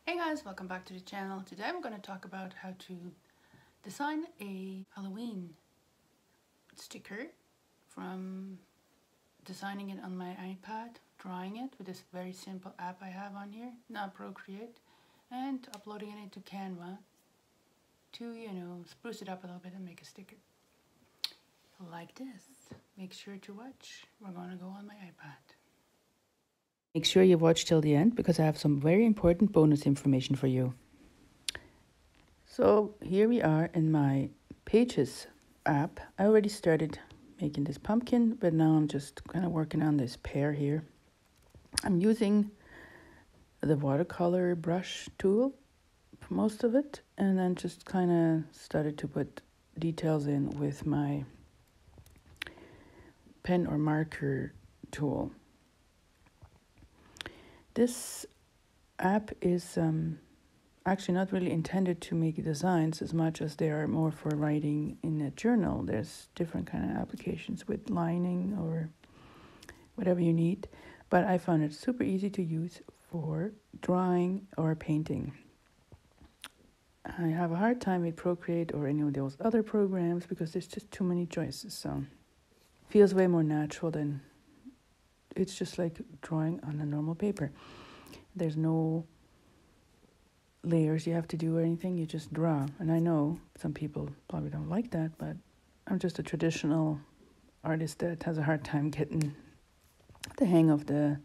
Hey guys, welcome back to the channel. Today I'm going to talk about how to design a Halloween sticker from designing it on my iPad, drawing it with this very simple app I have on here, not Procreate, and uploading it into Canva to, spruce it up a little bit and make a sticker. Like this. Make sure to watch. We're going to go on my iPad. Make sure you watch till the end because I have some very important bonus information for you. So here we are in my Pages app. I already started making this pumpkin, but now I'm just kind of working on this pear here. I'm using the watercolor brush tool for most of it, and then just kind of started to put details in with my pen or marker tool. This app is actually not really intended to make designs as much as they are more for writing in a journal. There's different kind of applications with lining or whatever you need, but I found it super easy to use for drawing or painting. I have a hard time with Procreate or any of those other programs because there's just too many choices, so it feels way more natural than it's just like drawing on a normal paper. There's no layers you have to do or anything, you just draw. And I know some people probably don't like that, but I'm just a traditional artist that has a hard time getting the hang of the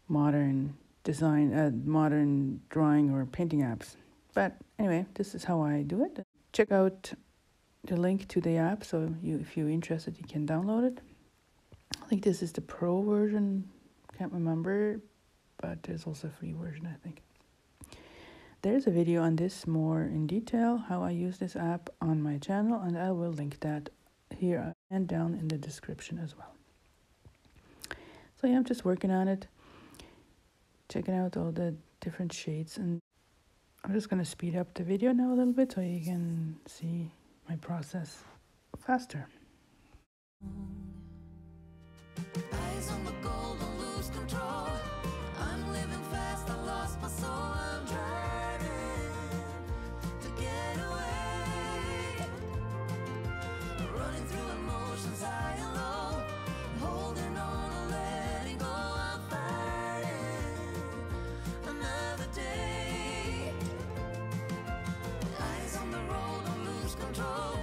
modern design, modern drawing or painting apps. But anyway, this is how I do it. Check out the link to the app, so if you're interested, you can download it. I think this is the pro version, can't remember, but there's also a free version, I think. There's a video on this more in detail, how I use this app on my channel, and I will link that here and down in the description as well. So yeah, I'm just working on it, checking out all the different shades, and I'm just going to speed up the video now a little bit so you can see my process faster. Eyes on the goal, don't lose control. I'm living fast, I lost my soul. I'm driving to get away, running through emotions high and low, holding on or letting go. I'm fighting another day. Eyes on the road, don't lose control.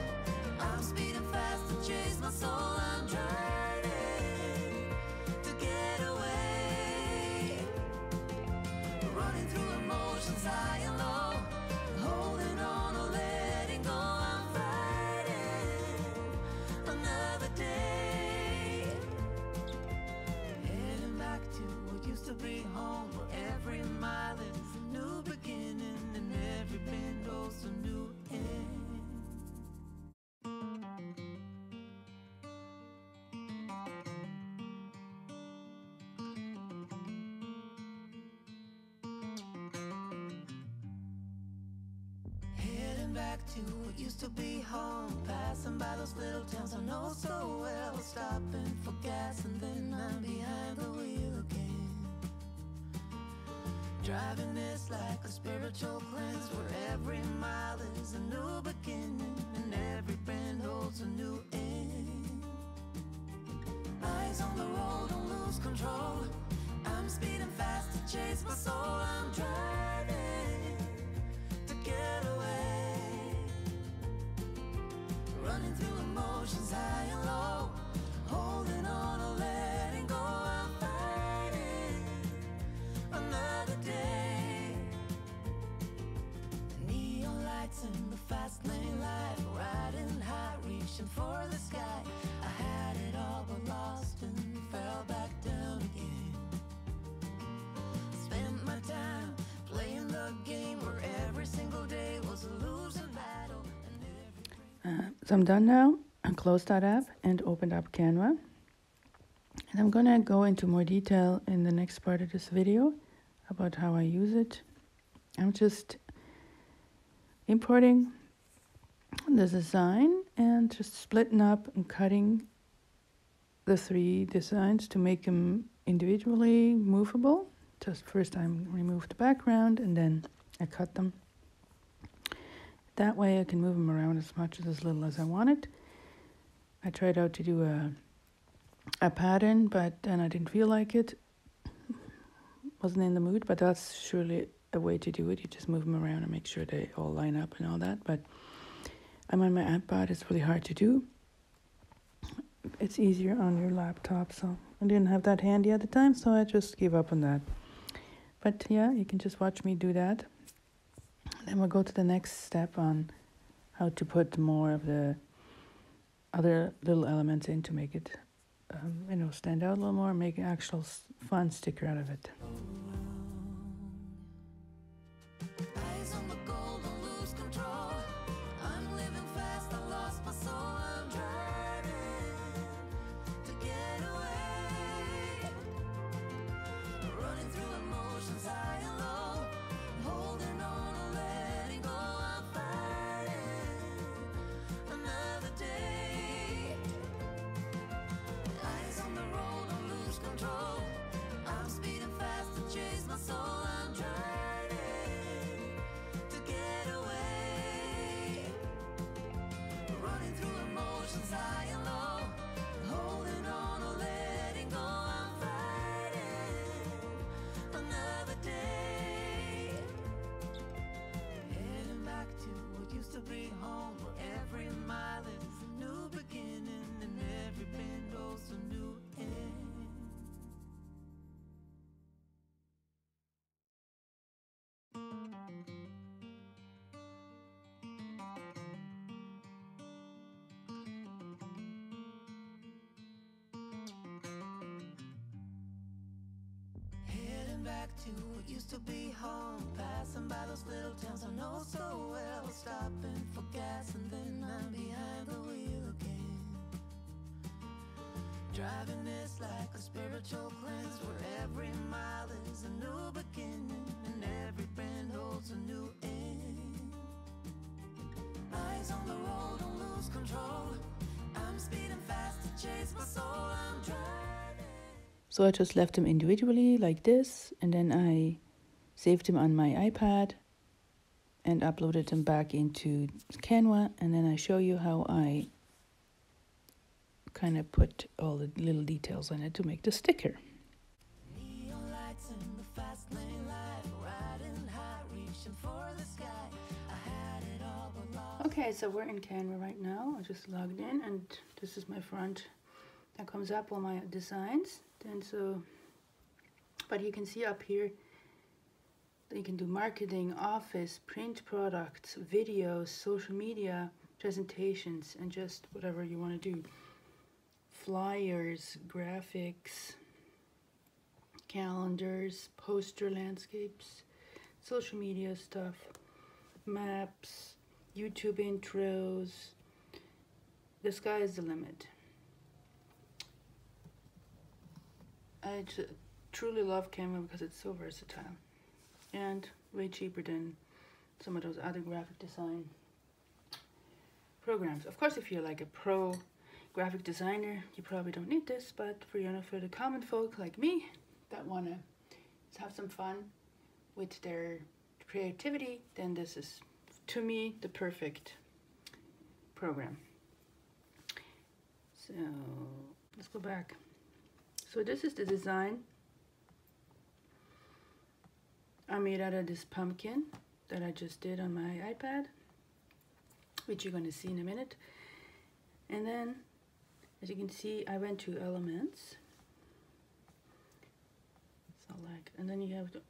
I'm speeding fast to chase my soul. I'm driving to get away, running through emotions high and low, holding on or letting go. I'm fighting another day, heading back to what used to be home, where every mile is a new beginning and every bend goes to new end. Back to what used to be home, passing by those little towns I know so well, stopping for gas and then I'm behind the wheel again, driving this like a spiritual cleanse, where every mile is a new beginning and every bend holds a new end. Eyes on the road, don't lose control. I'm speeding fast to chase my soul. I'm driving to get away, running through emotions high and low, holding on or letting go. I'm fighting another day. The neon lights in the fast lane life, riding high, reaching for the sky. I had it all but lost and fell back down again. Spent my time playing the game where every single day was a losing battle. So I'm done now. I closed that app and opened up Canva. And I'm gonna go into more detail in the next part of this video about how I use it. I'm just importing the design and just splitting up and cutting the 3 designs to make them individually movable. just first I remove the background and then I cut them. That way I can move them around as much as little as I want it. I tried out to do a pattern, but then I didn't feel like it. Wasn't in the mood, but that's surely a way to do it. You just move them around and make sure they all line up and all that. But I'm on my iPad, it's really hard to do. It's easier on your laptop, so I didn't have that handy at the time, so I just gave up on that. But yeah, you can just watch me do that. Then we'll go to the next step on how to put more of the other little elements in to make it, stand out a little more, make an actual fun sticker out of it. Eyes on the goal, don't lose control. I'm living fast, I lost my soul. I'm driving to get away, running through emotions high and low, holding on or letting go. I'm fighting another day. Eyes on the road, don't lose control. I'm speeding fast to chase my soul. I'm driving to get away, running through emotions high and low, holding on or letting go. I'm fighting another day, heading back to what used to be home, where every mile is a new beginning and every bend holds a new end. Heading back to what used to be home, passing by those little towns I know so well, stopping for gas and then I'm behind the wheel again. Driving is like a spiritual cleanse, where every mile is a new beginning and every bend holds a new end. Eyes on the road, don't lose control. I'm speeding fast to chase my soul. I'm driving. So I just left them individually like this, and then I saved them on my iPad and uploaded them back into Canva, and then I show you how I kind of put all the little details on it to make the sticker. Neon lights in the fast lane light, riding high, reaching for the sky. I had it all but lost. Okay, so we're in Canva right now. I just logged in, and this is my front. That comes up all my designs. But you can see up here that you can do marketing, office, print products, videos, social media, presentations, and just whatever you want to do. Flyers, graphics, calendars, poster landscapes, social media stuff, maps, YouTube intros. The sky is the limit. I truly love Canva because it's so versatile and way cheaper than some of those other graphic design programs. Of course, if you're like a pro graphic designer, you probably don't need this, but for the common folk like me that want to have some fun with their creativity, then this is, to me, the perfect program. So let's go back. So this is the design I made out of this pumpkin that I just did on my iPad, which you're going to see in a minute. And then, as you can see, I went to elements, select, and then you have to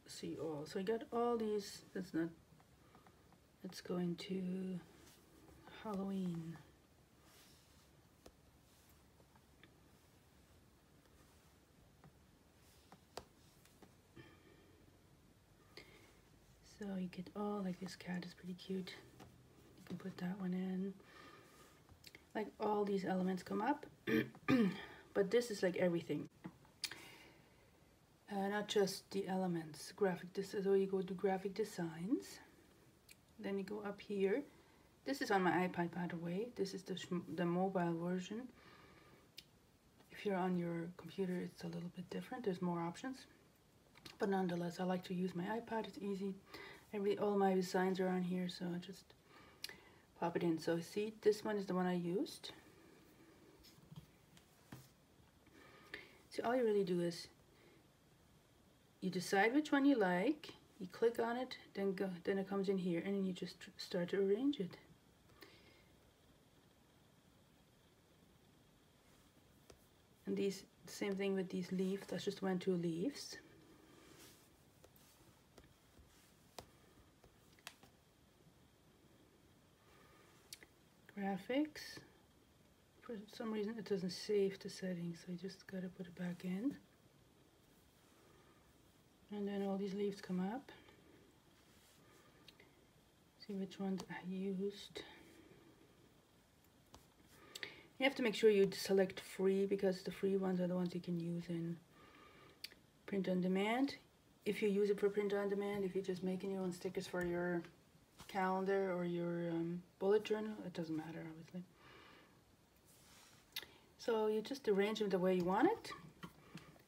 see all. So I got all these. Let's go into Halloween. So you get all, like this cat is pretty cute. You can put that one in. Like all these elements come up, but this is like everything. Not just the elements, so you go to graphic designs. Then you go up here. This is on my iPad, by the way. This is the mobile version. If you're on your computer, it's a little bit different. There's more options. But nonetheless, I like to use my iPad. It's easy. All my designs are on here, so I just pop it in. So see, this one is the one I used. So all you really do is you decide which one you like, you click on it, then it comes in here, and then you just start to arrange it. And these, same thing with these leaves. That's just 2 leaves. Graphics. For some reason it doesn't save the settings, so you just gotta put it back in. And then all these leaves come up. See which ones I used. You have to make sure you select free, because the free ones are the ones you can use in print on demand. If you use it for print on demand, if you're just making your own stickers for your calendar or your bullet journal, it doesn't matter, obviously. So you just arrange them the way you want it.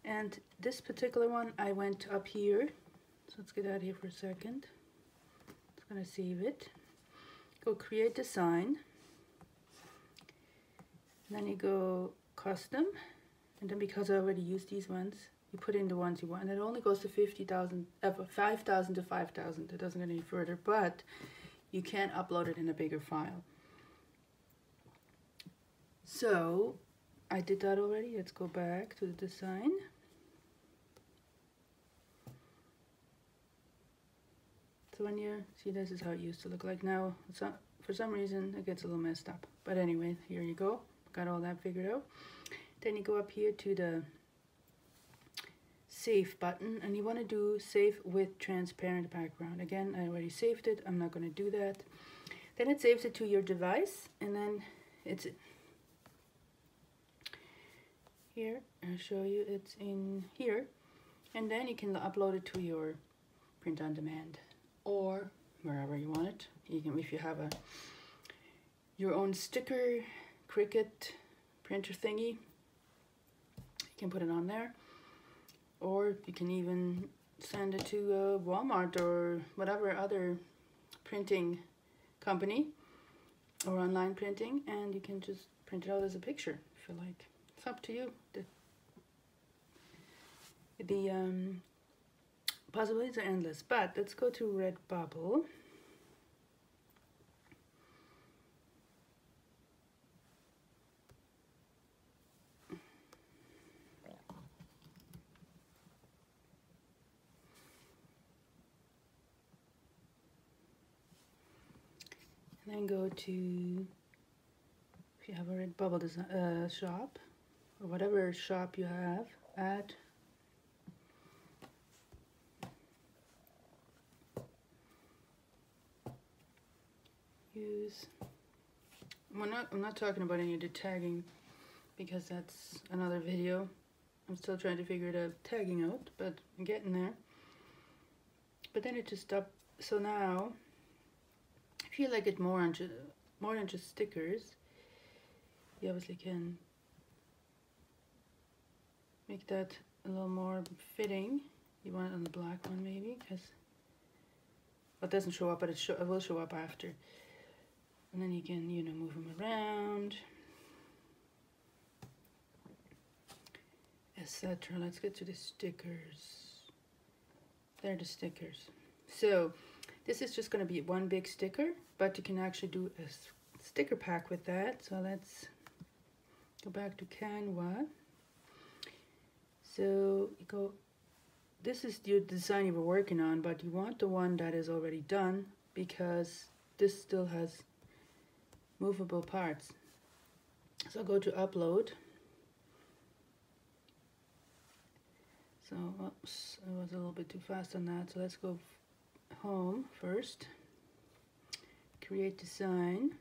And this particular one, I went up here. So let's get out of here for a second. It's gonna save it. Go create design. And then you go custom. And then because I already used these ones, you put in the ones you want. And it only goes to 5,000 to 5,000. It doesn't go any further, but you can upload it in a bigger file. So I did that already. Let's go back to the design. So when you see, this is how it used to look like. Now, for some reason, it gets a little messed up. But anyway, here you go. Got all that figured out. Then you go up here to the save button, and you want to do save with transparent background. Again, I already saved it. I'm not going to do that. Then it saves it to your device, and then it's here. I'll show you. It's in here, and then you can upload it to your print on demand or wherever you want it. You can, if you have your own sticker Cricut printer thingy, you can put it on there, or you can even send it to Walmart or whatever other printing company or online printing, and you can just print it out as a picture if you like. It's up to you. The possibilities are endless. But let's go to RedBubble. And then go to, if you have a RedBubble shop, or whatever shop you have, add. Use. I'm not talking about any of the tagging, because that's another video. I'm still trying to figure the tagging out, but I'm getting there. But then it just stopped. So now, if you like it more than just stickers, you obviously can make that a little more fitting. You want it on the black one maybe, because it doesn't show up, but it will show up after. And then you can, you know, move them around, etc. Let's get to the stickers. They're the stickers. So this is just going to be one big sticker, but you can actually do a sticker pack with that. So let's go back to Canva. So you go, this is your design you were working on, but you want the one that is already done, because this still has movable parts. So go to upload. So oops, I was a little bit too fast on that. So let's go home first. Create design.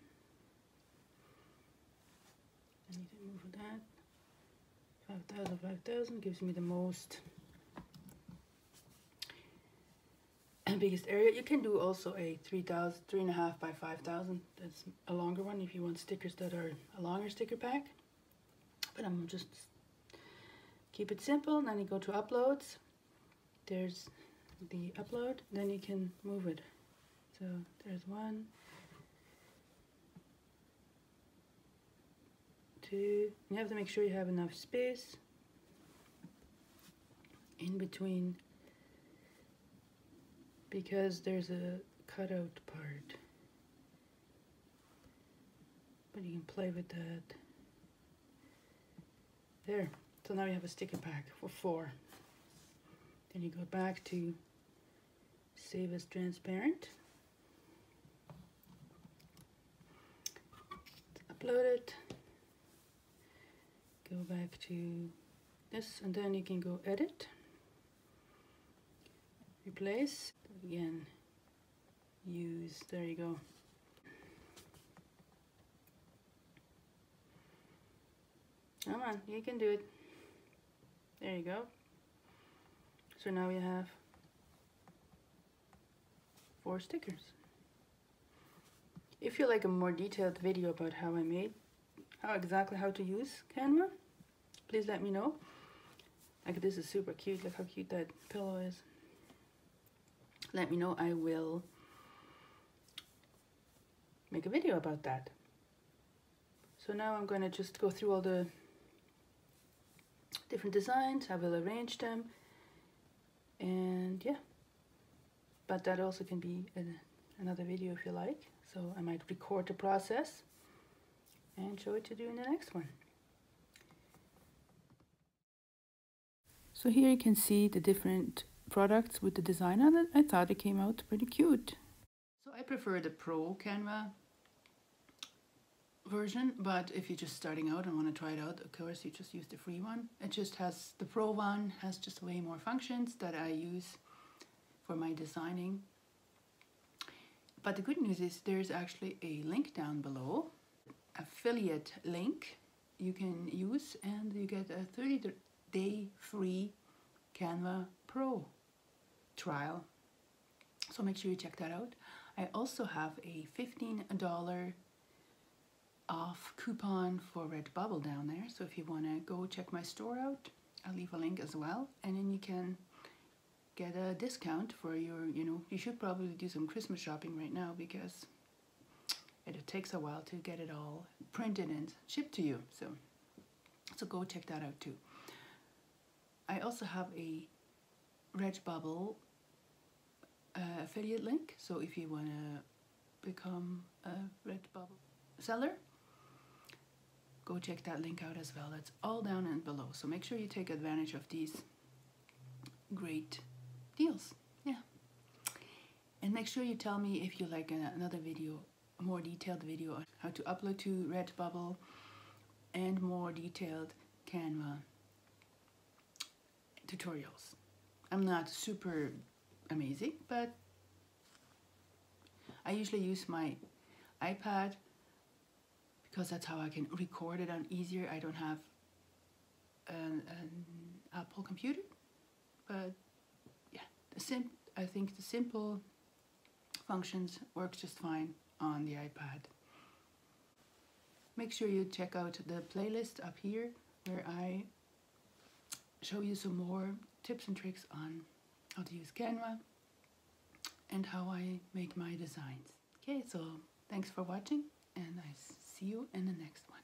I need to move that. 5,000 gives me the most biggest area. You can do also a 3.5 by 5,000. That's a longer one if you want stickers that are a longer sticker pack. But I'm just Keep it simple, then you go to uploads. There's the upload, then you can move it. So there's 1, 2. You have to make sure you have enough space in between because there's a cutout part. But you can play with that. There. So now you have a sticker pack for 4. Then you go back to save as transparent. Upload it. Go back to this, and then you can go edit, replace, again, use, there you go. Come on, you can do it. There you go. So now we have 4 stickers. If you like a more detailed video about how I made, exactly how to use Canva, please let me know. Like, this is super cute. Look how cute that pillow is. Let me know. I will make a video about that. So now I'm going to just go through all the different designs. I will arrange them, and yeah, but that also can be another video if you like. So I might record the process and show it to you in the next one. So here you can see the different products with the design on it. I thought it came out pretty cute. So I prefer the Pro Canva version, but if you're just starting out and want to try it out, of course you just use the free one. It just has, the Pro one has just way more functions that I use for my designing. But the good news is there's actually a link down below, affiliate link you can use, and you get a 30-day free Canva Pro trial. So make sure you check that out. I also have a $15 off coupon for RedBubble down there. So if you want to go check my store out, I'll leave a link as well. And then you can get a discount for your, you should probably do some Christmas shopping right now because it takes a while to get it all printed and shipped to you. So go check that out too. I also have a RedBubble affiliate link. So if you want to become a RedBubble seller, go check that link out as well. That's all down and below. So make sure you take advantage of these great deals. Yeah. And make sure you tell me if you like another video, a more detailed video on how to upload to RedBubble and more detailed Canva tutorials. I'm not super amazing, but I usually use my iPad because that's how I can record it on easier. I don't have an Apple computer, but yeah, I think the simple functions work just fine on the iPad. Make sure you check out the playlist up here where I show you some more tips and tricks on how to use Canva and how I make my designs. Okay, so thanks for watching, and I see you in the next one.